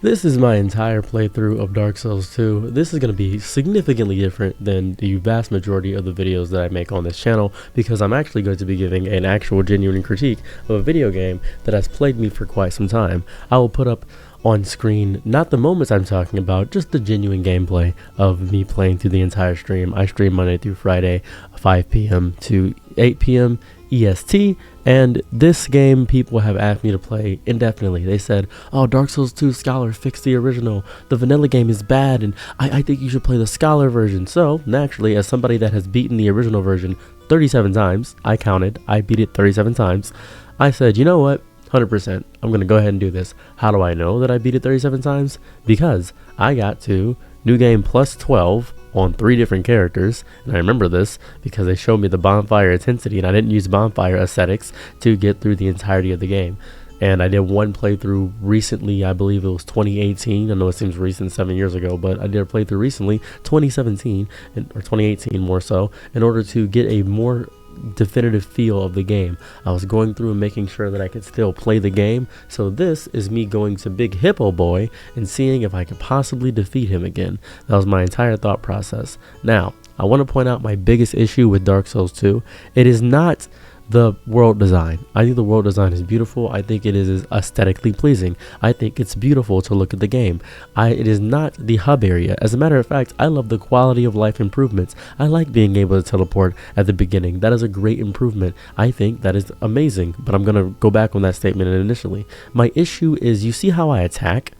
This is my entire playthrough of Dark Souls 2. This is going to be significantly different than the vast majority of the videos that I make on this channel because I'm actually going to be giving an actual genuine critique of a video game that has plagued me for quite some time. I will put up on screen not the moments I'm talking about, just the genuine gameplay of me playing through the entire stream. I stream Monday through Friday, 5 p.m. to 8 p.m. EST, and this game people have asked me to play indefinitely. They said, oh, Dark Souls 2 Scholar fixed the original, the vanilla game is bad, and I think you should play the Scholar version. So naturally, as somebody that has beaten the original version 37 times, I counted, I beat it 37 times, I said, you know what, 100%, I'm gonna go ahead and do this. How do I know that I beat it 37 times? Because I got to New Game plus 12 on 3 different characters, and I remember this because they showed me the bonfire intensity, and I didn't use bonfire aesthetics to get through the entirety of the game. And I did one playthrough recently, I believe it was 2018. I know it seems recent, 7 years ago, but I did a playthrough recently, 2017 or 2018 more so, in order to get a more definitive feel of the game. I was going through and making sure that I could still play the game. So this is me going to Big Hippo Boy and seeing if I could possibly defeat him again. That was my entire thought process. Now, I want to point out my biggest issue with Dark Souls 2. It is not the world design. I think the world design is beautiful. I think it is aesthetically pleasing. I think it's beautiful to look at the game. It is not the hub area. As a matter of fact, I love the quality of life improvements. I like being able to teleport at the beginning. That is a great improvement. I think that is amazing, but I'm going to go back on that statement initially. My issue is, you see how I attack?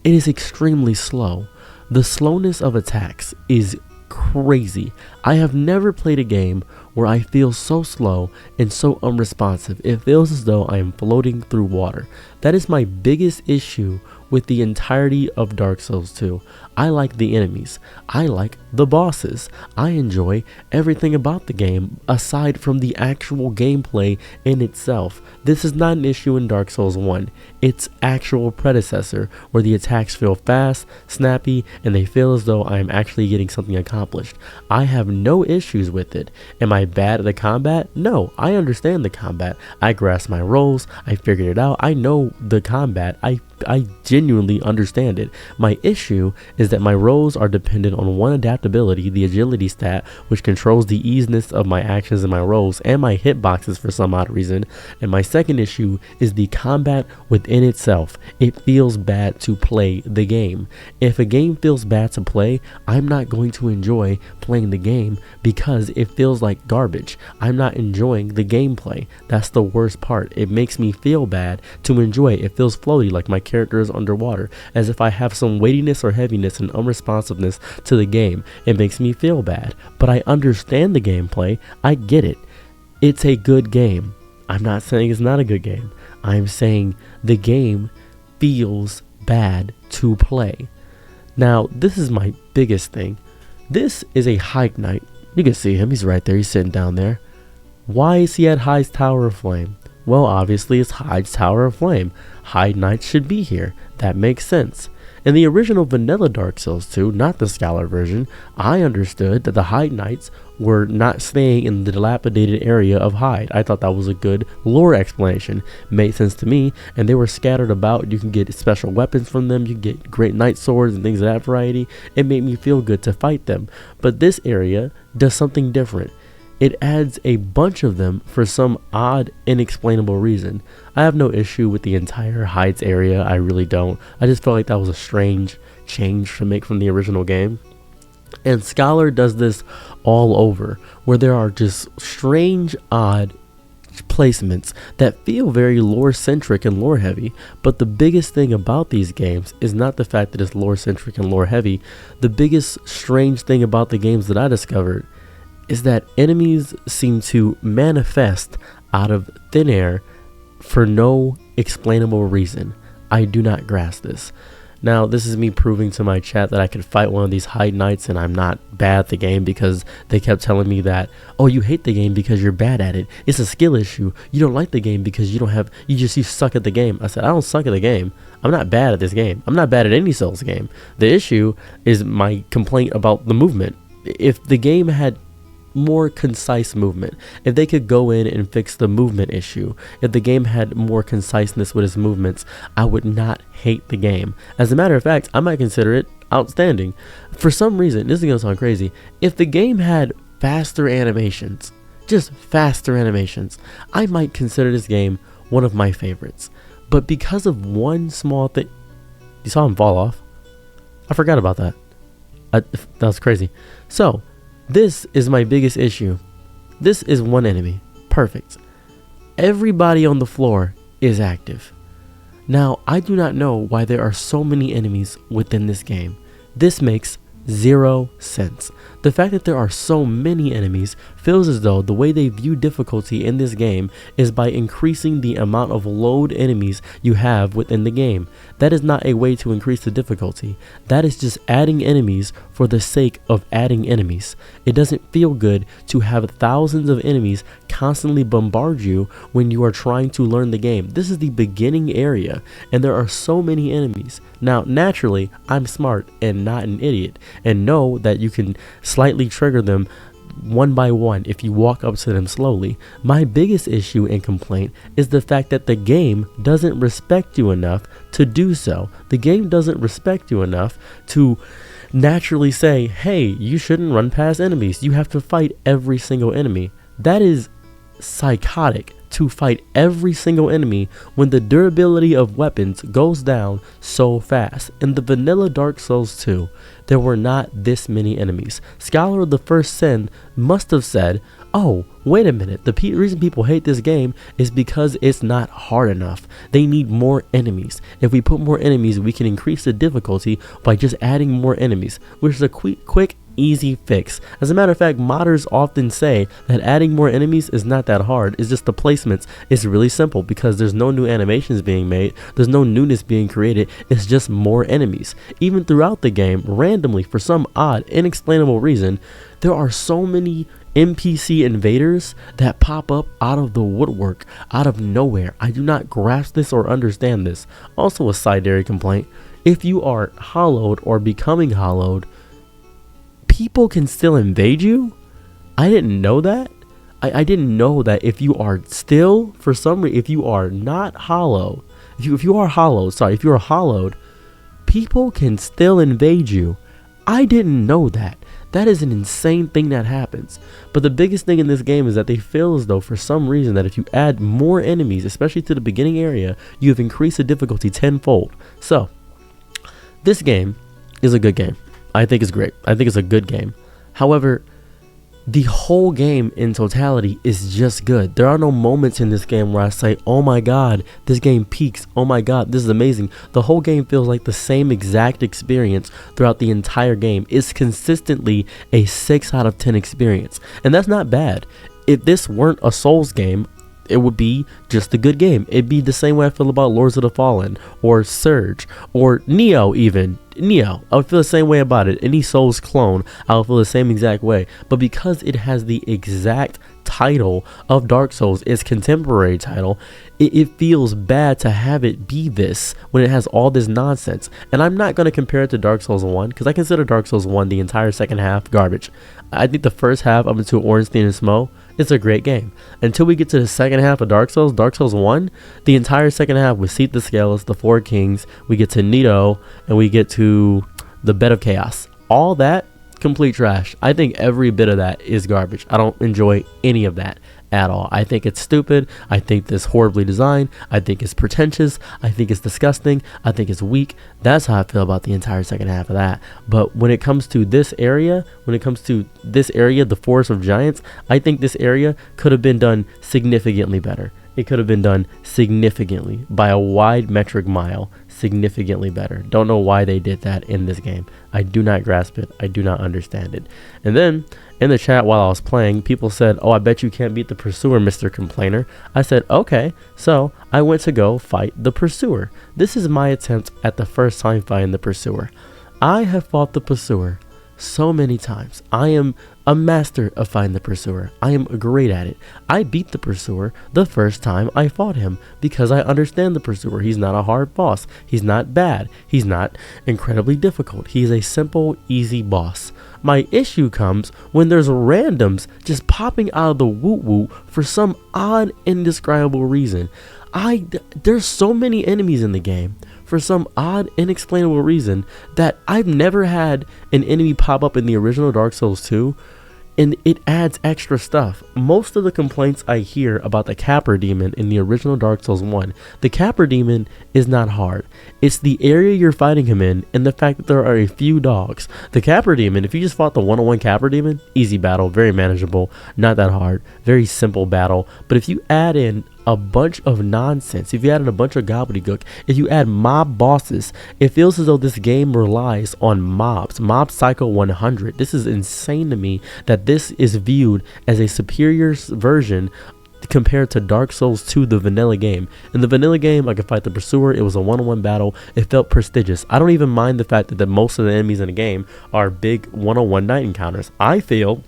It is extremely slow. The slowness of attacks is crazy. I have never played a game where I feel so slow and so unresponsive. It feels as though I am floating through water. That is my biggest issue with the entirety of Dark Souls 2. I like the enemies. I like the bosses. I enjoy everything about the game aside from the actual gameplay in itself. This is not an issue in Dark Souls 1. Its actual predecessor, where the attacks feel fast, snappy, and they feel as though I am actually getting something accomplished. I have no issues with it. Am I bad at the combat? No, I understand the combat. I grasp my roles. I figured it out. I know the combat. I genuinely understand it. My issue is that my roles are dependent on one adaptability, the agility stat, which controls the easiness of my actions and my roles and my hitboxes for some odd reason. And my second issue is the combat within itself. It feels bad to play the game. If a game feels bad to play, I'm not going to enjoy playing the game because it feels like garbage. I'm not enjoying the gameplay. That's the worst part. It makes me feel bad to enjoy it. It feels floaty, like my character is underwater, as if I have some weightiness or heaviness and unresponsiveness to the game. It makes me feel bad, but I understand the gameplay. I get it. It's a good game. I'm not saying it's not a good game. I'm saying the game feels bad to play. Now, this is my biggest thing. This is a Hyde Knight. You can see him. He's right there. He's sitting down there. Why is he at Hyde's Tower of Flame? Well, obviously it's Hyde's Tower of Flame. Hyde Knight should be here. That makes sense. In the original vanilla Dark Souls 2, not the Scholar version, I understood that the Hyde Knights were not staying in the dilapidated area of Hyde. I thought that was a good lore explanation. Made sense to me, and they were scattered about. You can get special weapons from them. You can get great knight swords and things of that variety. It made me feel good to fight them. But this area does something different. It adds a bunch of them for some odd, inexplainable reason. I have no issue with the entire Heights area, I really don't. I just felt like that was a strange change to make from the original game. And Scholar does this all over, where there are just strange, odd placements that feel very lore-centric and lore-heavy. But the biggest thing about these games is not the fact that it's lore-centric and lore-heavy. The biggest strange thing about the games that I discovered is that enemies seem to manifest out of thin air for no explainable reason. I do not grasp this. Now, this is me proving to my chat that I could fight one of these Hyde Knights and I'm not bad at the game, because they kept telling me that, oh, you hate the game because you're bad at it. It's a skill issue. You don't like the game because you suck at the game. I said, I don't suck at the game. I'm not bad at this game. I'm not bad at any Souls game. The issue is my complaint about the movement. If the game had more concise movement. If they could go in and fix the movement issue, if the game had more conciseness with its movements, I would not hate the game. As a matter of fact, I might consider it outstanding. For some reason, this is gonna sound crazy, if the game had faster animations, just faster animations, I might consider this game one of my favorites. But because of one small thing, you saw him fall off? I forgot about that. That was crazy. So, this is my biggest issue. This is one enemy. Perfect. Everybody on the floor is active. Now, I do not know why there are so many enemies within this game. This makes 0 sense. The fact that there are so many enemies feels as though the way they view difficulty in this game is by increasing the amount of load enemies you have within the game. That is not a way to increase the difficulty. That is just adding enemies for the sake of adding enemies. It doesn't feel good to have thousands of enemies constantly bombard you when you are trying to learn the game. This is the beginning area and there are so many enemies. Now, naturally, I'm smart and not an idiot and know that you can slightly trigger them one by one if you walk up to them slowly. My biggest issue and complaint is the fact that the game doesn't respect you enough to do so. The game doesn't respect you enough to naturally say, hey, you shouldn't run past enemies. You have to fight every single enemy. That is psychotic, to fight every single enemy when the durability of weapons goes down so fast. In the vanilla Dark Souls 2, there were not this many enemies. Scholar of the First Sin must have said, oh, wait a minute, the reason people hate this game is because it's not hard enough. They need more enemies. If we put more enemies, we can increase the difficulty by just adding more enemies, which is a quick easy fix. As a matter of fact, modders often say that adding more enemies is not that hard. It's just the placements is really simple because there's no new animations being made, there's no newness being created, it's just more enemies. Even throughout the game, randomly, for some odd, inexplainable reason, there are so many NPC invaders that pop up out of the woodwork, out of nowhere. I do not grasp this or understand this. Also a secondary complaint, if you are hollowed or becoming hollowed, people can still invade you? I didn't know that. I didn't know that if you are still, for some reason, if you are not hollow, if you are hollowed, people can still invade you. I didn't know that. That is an insane thing that happens. But the biggest thing in this game is that they feel as though for some reason that if you add more enemies, especially to the beginning area, you have increased the difficulty tenfold. So, this game is a good game. I think it's great. I think it's a good game. However, the whole game in totality is just good. There are no moments in this game where I say, oh my god, this game peaks. Oh my god, this is amazing. The whole game feels like the same exact experience throughout the entire game. It's consistently a 6 out of 10 experience. And that's not bad. If this weren't a Souls game, it would be just a good game. It'd be the same way I feel about Lords of the Fallen or Surge or Neo even. Neo, I would feel the same way about it. Any Souls clone, I would feel the same exact way. But because it has the exact title of Dark Souls, its contemporary title, it feels bad to have it be this when it has all this nonsense. And I'm not going to compare it to Dark Souls 1 because I consider Dark Souls 1 the entire second half garbage. I think the first half up until Ornstein and Smough, it's a great game. Until we get to the second half of Dark Souls 1, the entire second half with Seath the Scaleless, the Four Kings, we get to Nito, and we get to the Bed of Chaos. All that, complete trash. I think every bit of that is garbage. I don't enjoy any of that at all. I think it's stupid. I think it's horribly designed. I think it's pretentious. I think it's disgusting. I think it's weak. That's how I feel about the entire second half of that. But when it comes to this area, the Forest of Giants, I think this area could have been done significantly better. It could have been done significantly by a wide metric mile, significantly better. Don't know why they did that in this game. I do not grasp it. I do not understand it. And then in the chat while I was playing, people said, oh, I bet you can't beat the Pursuer, Mr. Complainer. I said, okay. So I went to go fight the Pursuer. This is my attempt at the first time fighting the Pursuer. I have fought the Pursuer so many times. I am a master of Find the Pursuer. I am great at it. I beat the Pursuer the first time I fought him because I understand the Pursuer. He's not a hard boss. He's not bad. He's not incredibly difficult. He's a simple, easy boss. My issue comes when there's randoms just popping out of the woot woot for some odd, indescribable reason. There's so many enemies in the game for some odd, inexplainable reason that I've never had an enemy pop up in the original Dark Souls 2, and it adds extra stuff. Most of the complaints I hear about the Capra Demon in the original Dark Souls 1, the Capra Demon is not hard. It's the area you're fighting him in and the fact that there are a few dogs. The Capra Demon, if you just fought the one-on-one Capra Demon, easy battle, very manageable, not that hard, very simple battle. But if you add in a bunch of nonsense, if you add in a bunch of gobbledygook, if you add mob bosses, it feels as though this game relies on mobs. Mob Psycho 100. This is insane to me that this is viewed as a superior version compared to Dark Souls 2, the vanilla game. In the vanilla game, I could fight the Pursuer. It was a one-on-one battle. It felt prestigious. I don't even mind the fact that most of the enemies in the game are big one-on-one night encounters. I feel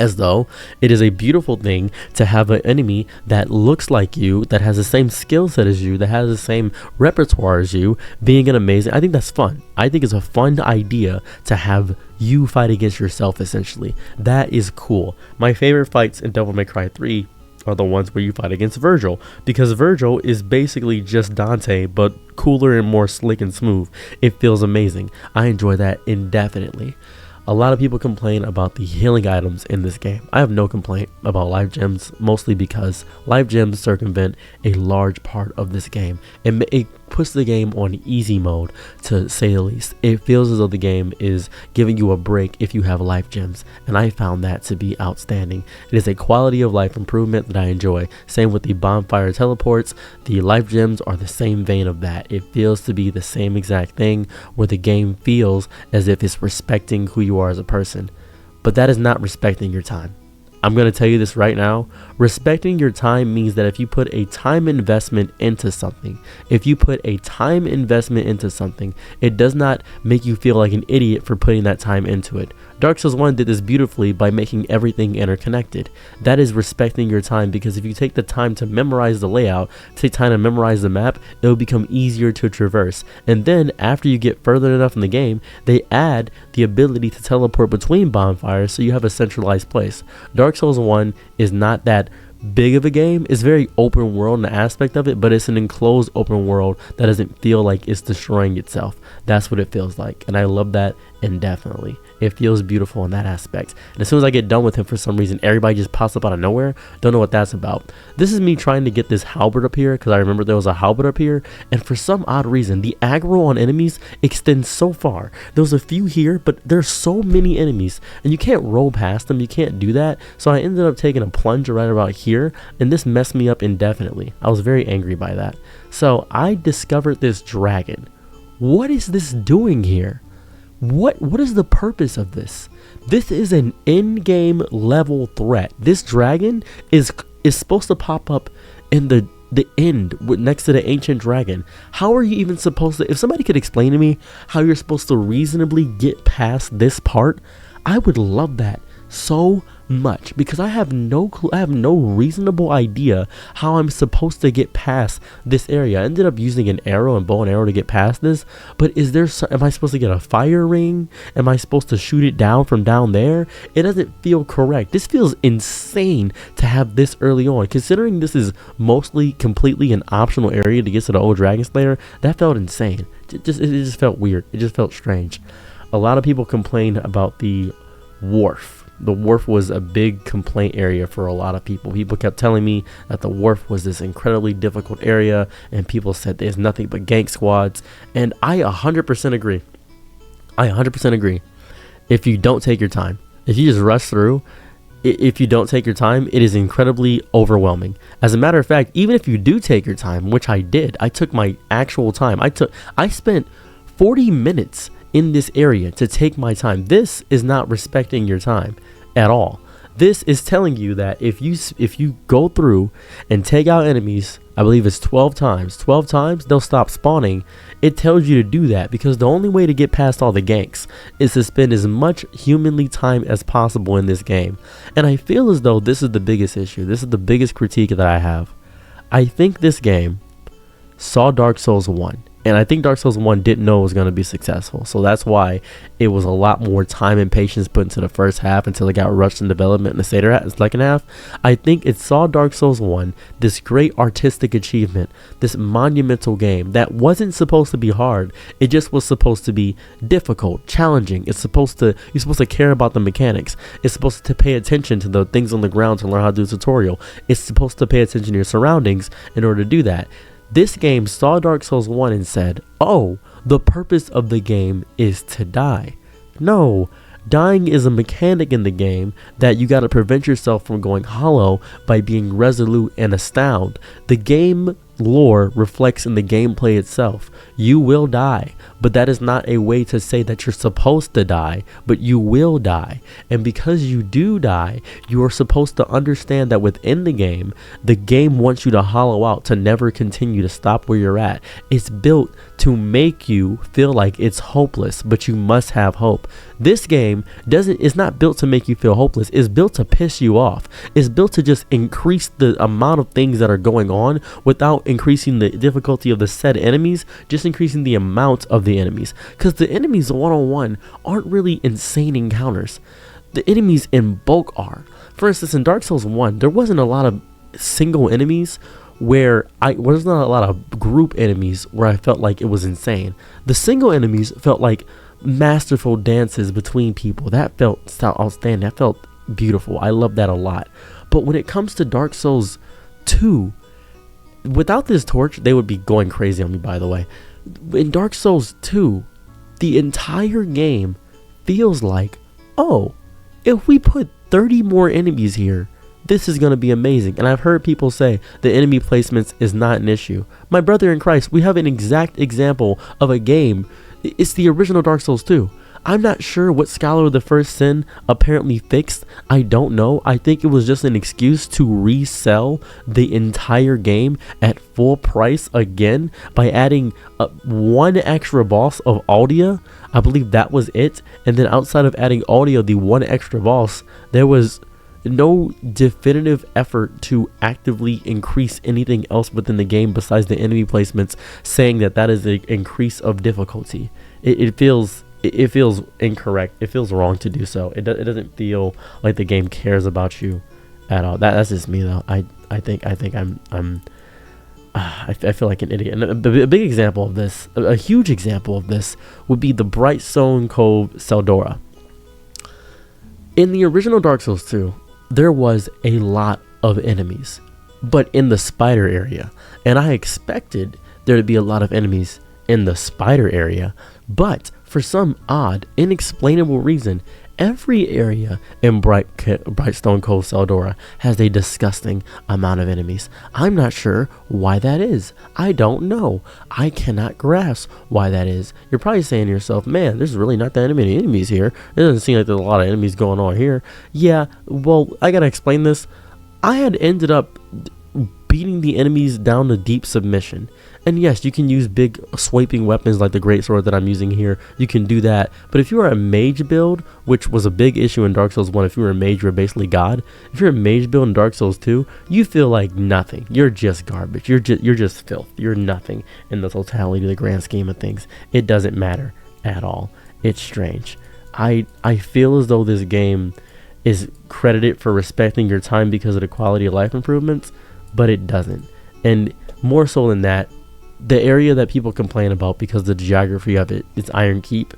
as though it is a beautiful thing to have an enemy that looks like you, that has the same skill set as you, that has the same repertoire as you, being an amazing. I think that's fun. I think it's a fun idea to have you fight against yourself, essentially. That is cool. My favorite fights in Devil May Cry 3 are the ones where you fight against Virgil, because Virgil is basically just Dante, but cooler and more slick and smooth. It feels amazing. I enjoy that indefinitely. A lot of people complain about the healing items in this game. I have no complaint about life gems, mostly because life gems circumvent a large part of this game. It puts the game on easy mode, to say the least. It feels as though the game is giving you a break if you have life gems, and I found that to be outstanding. It is a quality of life improvement that I enjoy. Same with the bonfire teleports. The life gems are the same vein of that. It feels to be the same exact thing, where the game feels as if it's respecting who you are as a person. But that is not respecting your time. I'm going to tell you this right now. Respecting your time means that if you put a time investment into something, it does not make you feel like an idiot for putting that time into it. Dark Souls 1 did this beautifully by making everything interconnected. That is respecting your time, because if you take the time to memorize the layout, take time to memorize the map, it will become easier to traverse. And then after you get further enough in the game, they add the ability to teleport between bonfires, so you have a centralized place. Dark Souls 1 is not that big of a game. It's very open world in the aspect of it, but it's an enclosed open world that doesn't feel like it's destroying itself. That's what it feels like, and I love that indefinitely. It feels beautiful in that aspect. And as soon as I get done with him, for some reason everybody just pops up out of nowhere. Don't know what that's about. This is me trying to get this halberd up here, because I remember there was a halberd up here, and for some odd reason the aggro on enemies extends so far. There's a few here, but there's so many enemies and you can't roll past them. You can't do that. So I ended up taking a plunge right about here, and this messed me up indefinitely. I was very angry by that. So I discovered this dragon. What is this doing here? What is the purpose of this? This is an in-game level threat. This dragon is supposed to pop up in the end next to the ancient dragon. How are you even supposed to, if somebody could explain to me how you're supposed to reasonably get past this part, I would love that so much, because I have no clue. I have no reasonable idea how I'm supposed to get past this area. I ended up using an arrow and bow and arrow to get past this, but am I supposed to get a fire ring? Am I supposed to shoot it down from down there? It doesn't feel correct. This feels insane to have this early on, considering this is mostly completely an optional area to get to the old Dragon Slayer. That felt insane. It just felt weird. It just felt strange. A lot of people complained about the wharf. The wharf was a big complaint area for a lot of people. People kept telling me that the wharf was this incredibly difficult area, and people said there's nothing but gank squads, and I 100% agree. I 100% agree. If you don't take your time, if you just rush through, if you don't take your time, it is incredibly overwhelming. As a matter of fact, even if you do take your time, which I did, I took my actual time. I spent 40 minutes in this area to take my time. This is not respecting your time at all. This is telling you that if you go through and take out enemies I believe it's 12 times. 12 times they'll stop spawning. It tells you to do that because the only way to get past all the ganks is to spend as much humanly time as possible in this game. And I feel as though this is the biggest issue. This is the biggest critique that I have. I think this game saw Dark Souls 1. And I think Dark Souls 1 didn't know it was going to be successful. So that's why it was a lot more time and patience put into the first half until it got rushed in development in the second half. I think it saw Dark Souls 1, this great artistic achievement, this monumental game that wasn't supposed to be hard. It just was supposed to be difficult, challenging. You're supposed to care about the mechanics. It's supposed to pay attention to the things on the ground to learn how to do a tutorial. It's supposed to pay attention to your surroundings in order to do that. This game saw Dark Souls 1 and said, oh, the purpose of the game is to die. No, dying is a mechanic in the game that you gotta prevent yourself from going hollow by being resolute and astound. The game lore reflects in the gameplay itself. You will die, but that is not a way to say that you're supposed to die, but you will die. And because you do die, you are supposed to understand that within the game wants you to hollow out, to never continue, to stop where you're at. It's built to make you feel like it's hopeless, but you must have hope. This game is not built to make you feel hopeless. It's built to piss you off. It's built to just increase the amount of things that are going on without increasing the difficulty of the said enemies, just increasing the amount of the enemies. Because the enemies one-on-one aren't really insane encounters. The enemies in bulk are. For instance, in Dark Souls 1, there wasn't a lot of single enemies where there's not a lot of group enemies where I felt like it was insane. The single enemies felt like masterful dances between people. That felt outstanding. That felt beautiful. I love that a lot. But when it comes to Dark Souls 2, without this torch, they would be going crazy on me, by the way. In Dark Souls 2, the entire game feels like, oh, if we put 30 more enemies here, this is going to be amazing. And I've heard people say the enemy placements is not an issue. My brother in Christ, we have an exact example of a game. It's the original Dark Souls 2. I'm not sure what Scholar of the First Sin apparently fixed. I don't know. I think it was just an excuse to resell the entire game at full price again by adding one extra boss of Aldia. I believe that was it. And then outside of adding Aldia, the one extra boss, there was no definitive effort to actively increase anything else within the game besides the enemy placements, saying that is an increase of difficulty. It feels incorrect. It feels wrong to do so. It doesn't feel like the game cares about you at all. That's just me though. I feel like an idiot. And a big example of this, a huge example of this, would be the Brightstone Cove Seldora. In the original Dark Souls 2, there was a lot of enemies, but in the spider area, and I expected there to be a lot of enemies in the spider area, but for some odd, inexplainable reason, every area in Brightstone Cove Seldora has a disgusting amount of enemies. I'm not sure why that is. I don't know. I cannot grasp why that is. You're probably saying to yourself, man, there's really not that many enemies here. It doesn't seem like there's a lot of enemies going on here. Yeah, well, I gotta explain this. I had ended up beating the enemies down to deep submission. And yes, you can use big sweeping weapons like the greatsword that I'm using here. You can do that. But if you are a mage build, which was a big issue in Dark Souls 1, if you were a mage, you're basically God. If you're a mage build in Dark Souls 2, you feel like nothing. You're just garbage. You're just filth. You're nothing in the totality of the grand scheme of things. It doesn't matter at all. It's strange. I feel as though this game is credited for respecting your time because of the quality of life improvements, but it doesn't. And more so than that, the area that people complain about because of the geography of it is Iron Keep.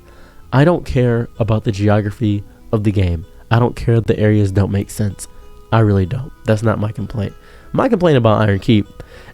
I don't care about the geography of the game. I don't care if the areas don't make sense. I really don't. That's not my complaint. My complaint about Iron Keep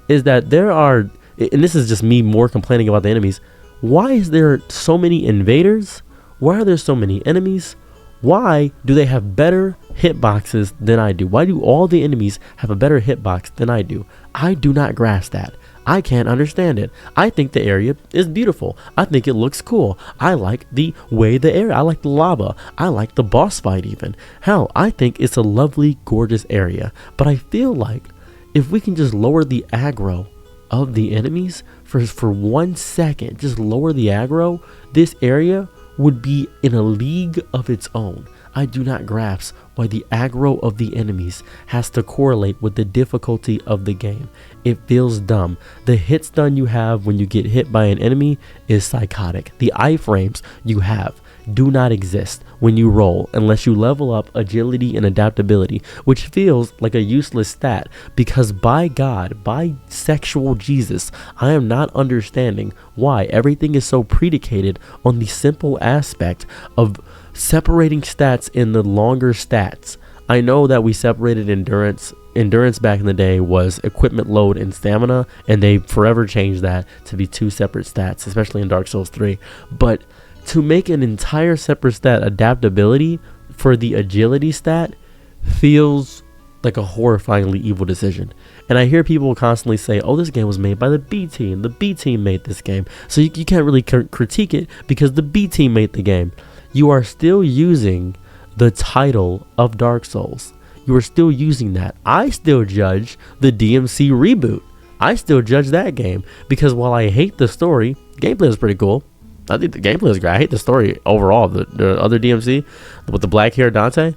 is that there are, and this is just me more complaining about the enemies, why is there so many invaders? Why are there so many enemies? Why do they have better hitboxes than I do? Why do all the enemies have a better hitbox than I do? I do not grasp that. I can't understand it. I think the area is beautiful. I think it looks cool. I like the way the area, I like the lava. I like the boss fight even. Hell, I think it's a lovely, gorgeous area. But I feel like if we can just lower the aggro of the enemies for 1 second, just lower the aggro, this area would be in a league of its own. I do not grasp why the aggro of the enemies has to correlate with the difficulty of the game. It feels dumb. The hit stun you have when you get hit by an enemy is psychotic. The iframes you have do not exist when you roll unless you level up agility and adaptability, which feels like a useless stat because by God, by sexual Jesus, I am not understanding why everything is so predicated on the simple aspect of separating stats in the longer stats. I know that we separated endurance. Endurance back in the day was equipment load and stamina, and they forever changed that to be 2 separate stats, especially in Dark Souls 3. But to make an entire separate stat adaptability for the agility stat feels like a horrifyingly evil decision. And I hear people constantly say, oh, this game was made by the B team. The B team made this game. So you can't really critique it because the B team made the game. You are still using the title of Dark Souls. You are still using that. I still judge the DMC reboot. I still judge that game because while I hate the story, gameplay is pretty cool. I think the gameplay is great. I hate the story overall. The other DMC with the black hair Dante.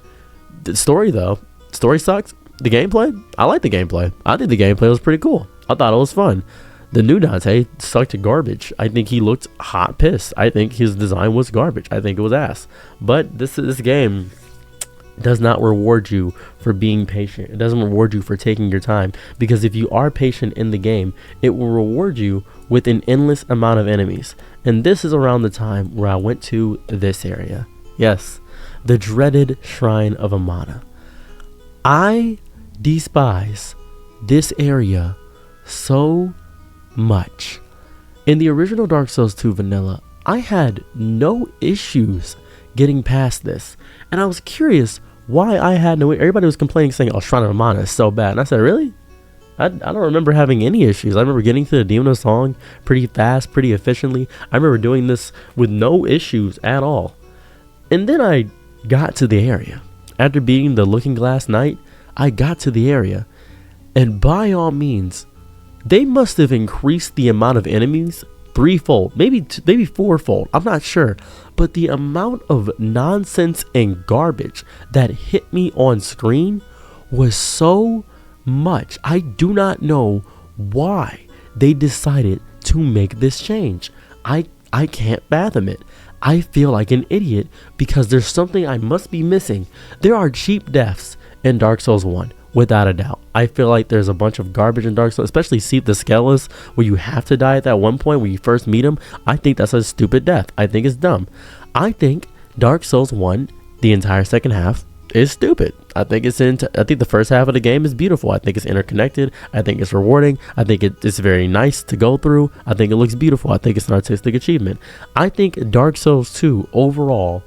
The story though, story sucks. The gameplay, I like the gameplay. I think the gameplay was pretty cool. I thought it was fun. The new Dante sucked to garbage. I think he looked hot pissed. I think his design was garbage. I think it was ass. But this game does not reward you for being patient. It doesn't reward you for taking your time, because if you are patient in the game, it will reward you with an endless amount of enemies. And this is around the time where I went to this area. Yes, the dreaded Shrine of Amana. I despise this area so much. In the original Dark Souls 2 vanilla, I had no issues getting past this, and I was curious why I had no. Everybody was complaining, saying, "Oh, Shrine of Amana is so bad," and I said, "Really? I don't remember having any issues. I remember getting to the Demon of Song pretty fast, pretty efficiently. I remember doing this with no issues at all." And then I got to the area after beating the Looking Glass Knight. I got to the area, and by all means, they must have increased the amount of enemies threefold, maybe fourfold. I'm not sure, but the amount of nonsense and garbage that hit me on screen was so much. I do not know why they decided to make this change. I can't fathom it. I feel like an idiot because there's something I must be missing. There are cheap deaths in Dark Souls 1. Without a doubt. I feel like there's a bunch of garbage in Dark Souls, especially Seep the Skelos, where you have to die at that one point when you first meet him. I think that's a stupid death. I think it's dumb. I think Dark Souls 1, the entire second half, is stupid. I think the first half of the game is beautiful. I think it's interconnected. I think it's rewarding. I think it's very nice to go through. I think it looks beautiful. I think it's an artistic achievement. I think Dark Souls 2 overall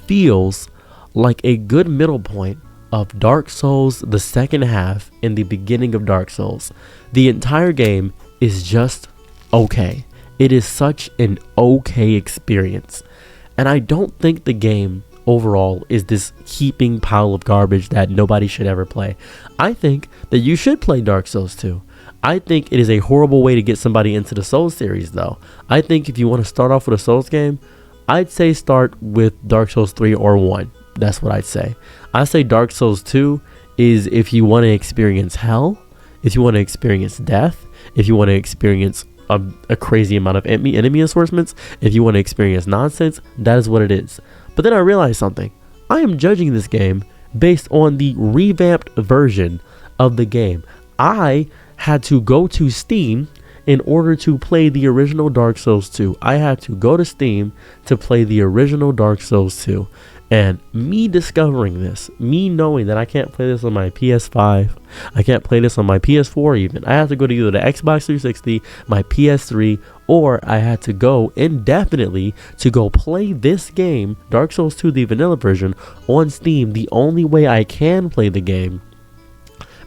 feels like a good middle point of Dark Souls, the second half, and the beginning of Dark Souls. The entire game is just okay. It is such an okay experience. And I don't think the game overall is this heaping pile of garbage that nobody should ever play. I think that you should play Dark Souls 2. I think it is a horrible way to get somebody into the Souls series though. I think if you want to start off with a Souls game, I'd say start with Dark Souls 3 or 1. That's what I'd say. I say Dark Souls 2 is if you want to experience hell, if you want to experience death, if you want to experience a crazy amount of enemy assortments, if you want to experience nonsense, that is what it is. But then I realized something. I am judging this game based on the revamped version of the game. I had to go to Steam in order to play the original Dark Souls 2. I had to go to Steam to play the original Dark Souls 2. And me discovering this, me knowing that I can't play this on my PS5, I can't play this on my PS4 even. I have to go to either the Xbox 360, my PS3, or I had to go indefinitely to go play this game, Dark Souls 2, the vanilla version, on Steam. The only way I can play the game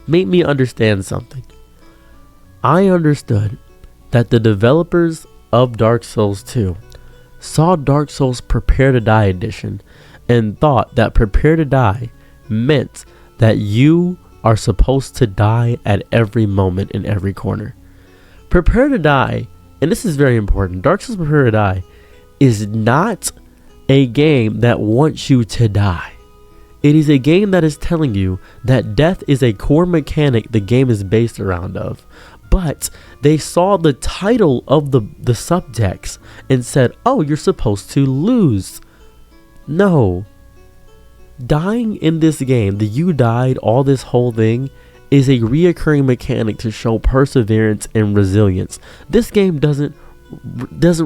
made me understand something. I understood that the developers of Dark Souls 2 saw Dark Souls Prepare to Die edition and thought that Prepare to Die meant that you are supposed to die at every moment in every corner. Prepare to Die, and this is very important, Dark Souls Prepare to Die is not a game that wants you to die. It is a game that is telling you that death is a core mechanic the game is based around of. But they saw the title of the subtext and said, oh, you're supposed to lose. No. Dying in this game, the you died, all this whole thing, is a reoccurring mechanic to show perseverance and resilience. This game doesn't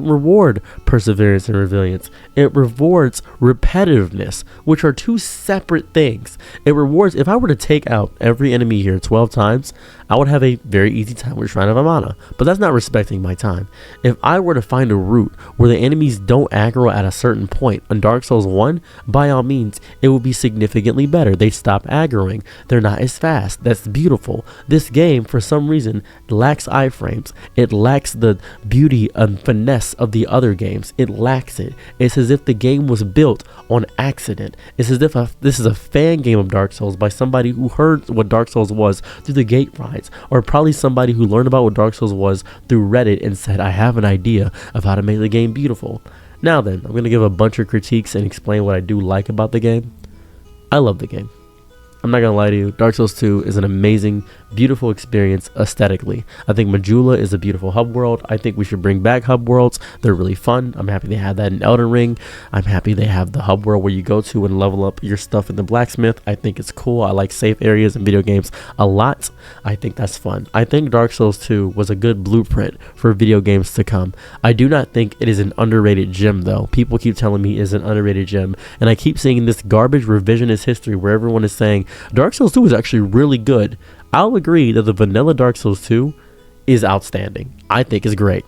reward perseverance and resilience. It rewards repetitiveness, which are two separate things. It rewards, if I were to take out every enemy here 12 times, I would have a very easy time with Shrine of Amana, but that's not respecting my time. If I were to find a route where the enemies don't aggro at a certain point on Dark Souls 1, by all means, it would be significantly better. They stop aggroing. They're not as fast. That's beautiful. This game, for some reason, lacks iframes. It lacks the beauty and finesse of the other games. It lacks it. It's as if the game was built on accident. It's as if this is a fan game of Dark Souls by somebody who heard what Dark Souls was through the gate rides, or probably somebody who learned about what Dark Souls was through Reddit and said, I have an idea of how to make the game beautiful. Now then, I'm going to give a bunch of critiques and explain what I do like about the game. I love the game. I'm not gonna lie to you, Dark Souls 2 is an amazing, beautiful experience aesthetically. I think Majula is a beautiful hub world. I think we should bring back hub worlds. They're really fun. I'm happy they have that in Elden Ring. I'm happy they have the hub world where you go to and level up your stuff in the blacksmith. I think it's cool. I like safe areas in video games a lot. I think that's fun. I think Dark Souls 2 was a good blueprint for video games to come. I do not think it is an underrated gem though. People keep telling me it's an underrated gem, and I keep seeing this garbage revisionist history where everyone is saying Dark Souls 2 is actually really good. I'll agree that the vanilla Dark Souls 2 is outstanding. I think it's great.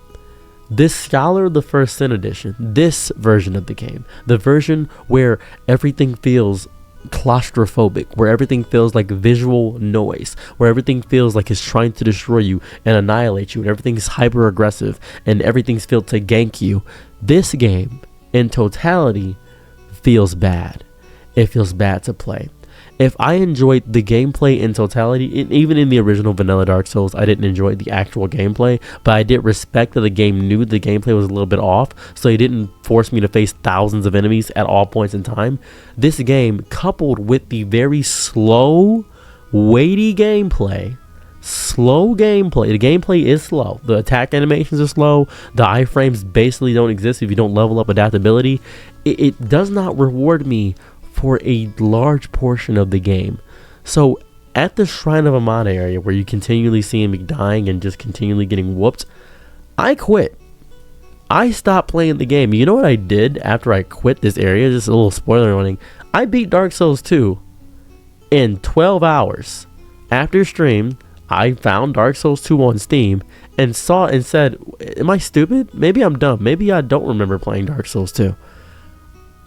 This Scholar of the First Sin edition, this version of the game, the version where everything feels claustrophobic, where everything feels like visual noise, where everything feels like it's trying to destroy you and annihilate you, and everything's hyper aggressive and everything's filled to gank you. This game in totality feels bad. It feels bad to play. If I enjoyed the gameplay in totality, even in the original vanilla Dark Souls, I didn't enjoy the actual gameplay, but I did respect that the game knew the gameplay was a little bit off, so it didn't force me to face thousands of enemies at all points in time. This game, coupled with the very slow, weighty gameplay, the gameplay is slow. The attack animations are slow. The iframes basically don't exist if you don't level up adaptability. It does not reward me for a large portion of the game. So at the Shrine of Amana area where you continually see me dying and just continually getting whooped, I quit. I stopped playing the game. You know what I did after I quit this area? Just a little spoiler warning. I beat Dark Souls 2 in 12 hours. After stream, I found Dark Souls 2 on Steam and saw it and said, am I stupid? Maybe I'm dumb. Maybe I don't remember playing Dark Souls 2.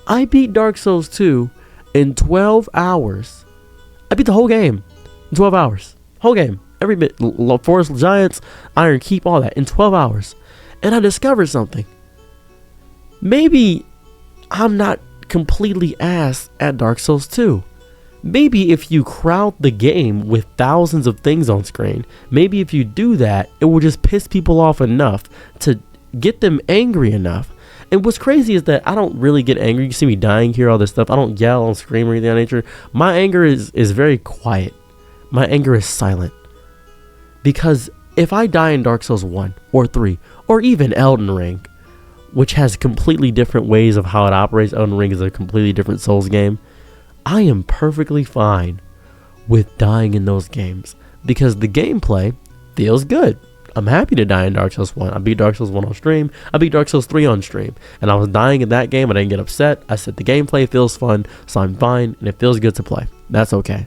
I beat Dark Souls 2 in 12 hours. I beat the whole game in 12 hours. Whole game. Every bit. Forest Giants, Iron Keep, all that in 12 hours. And I discovered something. Maybe I'm not completely ass at Dark Souls 2. Maybe if you crowd the game with thousands of things on screen, maybe if you do that, it will just piss people off enough to get them angry enough. And what's crazy is that I don't really get angry. You see me dying here, all this stuff. I don't yell, I don't scream or anything of that nature. My anger is very quiet. My anger is silent. Because if I die in Dark Souls 1 or 3 or even Elden Ring, which has completely different ways of how it operates, Elden Ring is a completely different Souls game, I am perfectly fine with dying in those games because the gameplay feels good. I'm happy to die in Dark Souls 1. I beat Dark Souls 1 on stream. I beat Dark Souls 3 on stream. And I was dying in that game. I didn't get upset. I said the gameplay feels fun, so I'm fine, and it feels good to play. That's okay.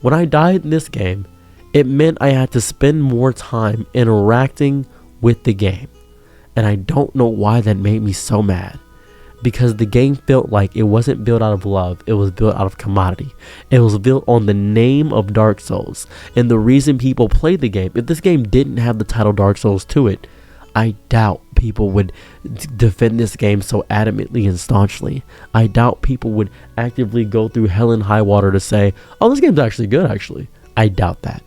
When I died in this game, it meant I had to spend more time interacting with the game. And I don't know why that made me so mad. Because the game felt like it wasn't built out of love, it was built out of commodity. It was built on the name of Dark Souls and the reason people play the game. If this game didn't have the title Dark Souls to it, I doubt people would defend this game so adamantly and staunchly. I doubt people would actively go through hell and high water to say, oh, this game's actually good, actually. I doubt that.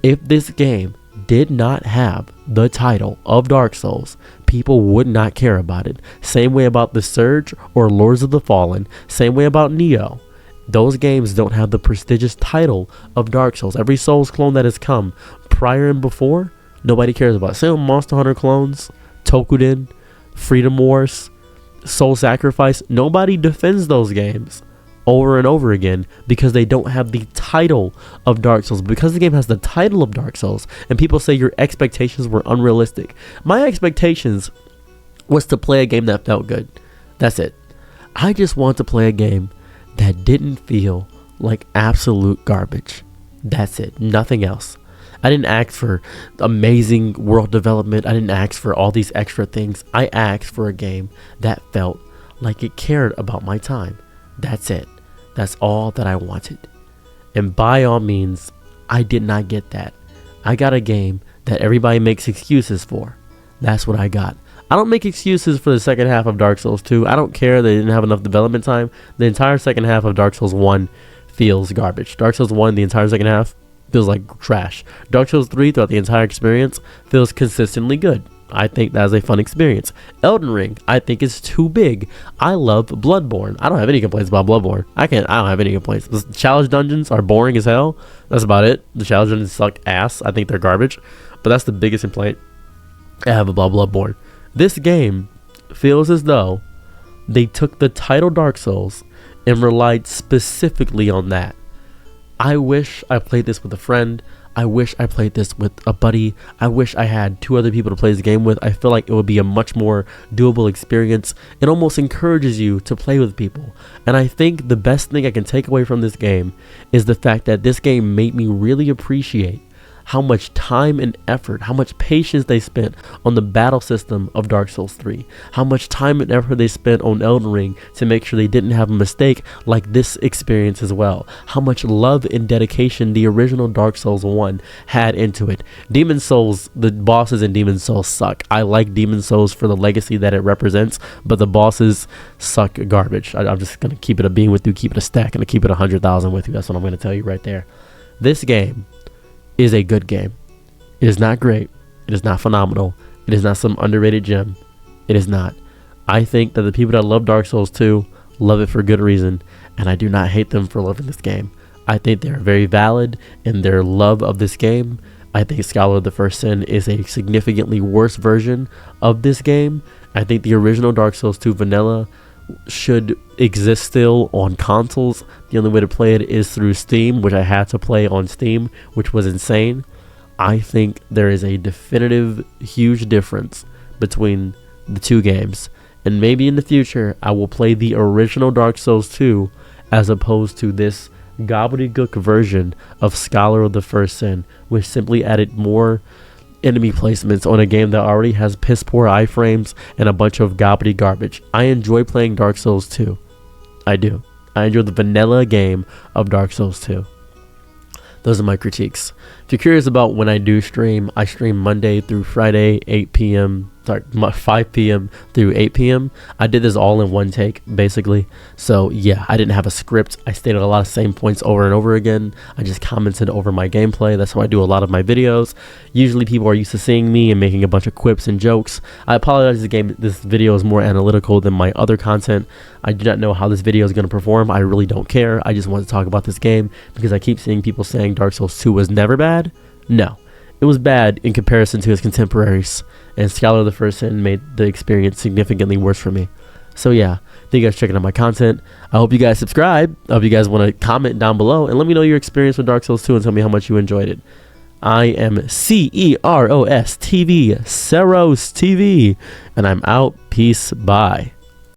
If this game did not have the title of Dark Souls, people would not care about it. Same way about The Surge or Lords of the Fallen. Same way about Nioh. Those games don't have the prestigious title of Dark Souls. Every Souls clone that has come prior and before, nobody cares about. Same with Monster Hunter clones, Tokuden, Freedom Wars, Soul Sacrifice. Nobody defends those games over and over again because they don't have the title of Dark Souls. Because the game has the title of Dark Souls and people say your expectations were unrealistic. My expectations was to play a game that felt good. That's it. I just want to play a game that didn't feel like absolute garbage. That's it. Nothing else. I didn't ask for amazing world development. I didn't ask for all these extra things. I asked for a game that felt like it cared about my time. That's it. That's all that I wanted. And by all means, I did not get that. I got a game that everybody makes excuses for. That's what I got. I don't make excuses for the second half of Dark Souls 2. I don't care they didn't have enough development time. The entire second half of Dark Souls 1 feels garbage. Dark Souls 1, the entire second half, feels like trash. Dark Souls 3, throughout the entire experience, feels consistently good. I think that is a fun experience. Elden Ring, I think, is too big. I love Bloodborne. I don't have any complaints about Bloodborne. I don't have any complaints. The challenge dungeons are boring as hell. That's about it. The challenge dungeons suck ass. I think they're garbage. But that's the biggest complaint I have about Bloodborne. This game feels as though they took the title Dark Souls and relied specifically on that. I wish I played this with a friend. I wish I played this with a buddy. I wish I had 2 other people to play this game with. I feel like it would be a much more doable experience. It almost encourages you to play with people. And I think the best thing I can take away from this game is the fact that this game made me really appreciate how much time and effort, how much patience they spent on the battle system of Dark Souls 3, how much time and effort they spent on Elden Ring to make sure they didn't have a mistake like this experience as well, how much love and dedication the original Dark Souls 1 had into it. Demon Souls, the bosses in Demon Souls suck. I like Demon Souls for the legacy that it represents, but the bosses suck garbage. I'm just going to keep it a beam with you, keep it a stack, and keep it 100,000 with you. That's what I'm going to tell you right there. This game is a good game. It is not great. It is not phenomenal. It is not some underrated gem. It is not. I think that the people that love Dark Souls 2 love it for good reason, and I do not hate them for loving this game. I think they're very valid in their love of this game. I think Scholar of the First Sin is a significantly worse version of this game. I think the original Dark Souls 2 vanilla should exist still on consoles. The only way to play it is through Steam, which I had to play on Steam, which was insane. I think there is a definitive huge difference between the 2 games, and maybe in the future I will play the original Dark Souls 2 as opposed to this gobbledygook version of Scholar of the First Sin, which simply added more enemy placements on a game that already has piss poor iframes and a bunch of gobbly garbage. I enjoy playing Dark Souls 2. I do. I enjoy the vanilla game of Dark Souls 2. Those are my critiques. If you're curious about when I do stream, I stream Monday through Friday, 5 p.m. through 8 p.m. I did this all in one take, basically. So yeah, I didn't have a script. I stated a lot of same points over and over again. I just commented over my gameplay. That's how I do a lot of my videos. Usually people are used to seeing me and making a bunch of quips and jokes. I apologize, this video is more analytical than my other content. I do not know how this video is going to perform. I really don't care. I just want to talk about this game because I keep seeing people saying Dark Souls 2 was never bad. No, it was bad in comparison to its contemporaries, and Scholar of the First Sin made the experience significantly worse for me. So yeah, thank you guys for checking out my content. I hope you guys subscribe. I hope you guys want to comment down below and let me know your experience with Dark Souls 2 and tell me how much you enjoyed it. I am CEROS TV, Ceros TV, and I'm out. Peace. Bye.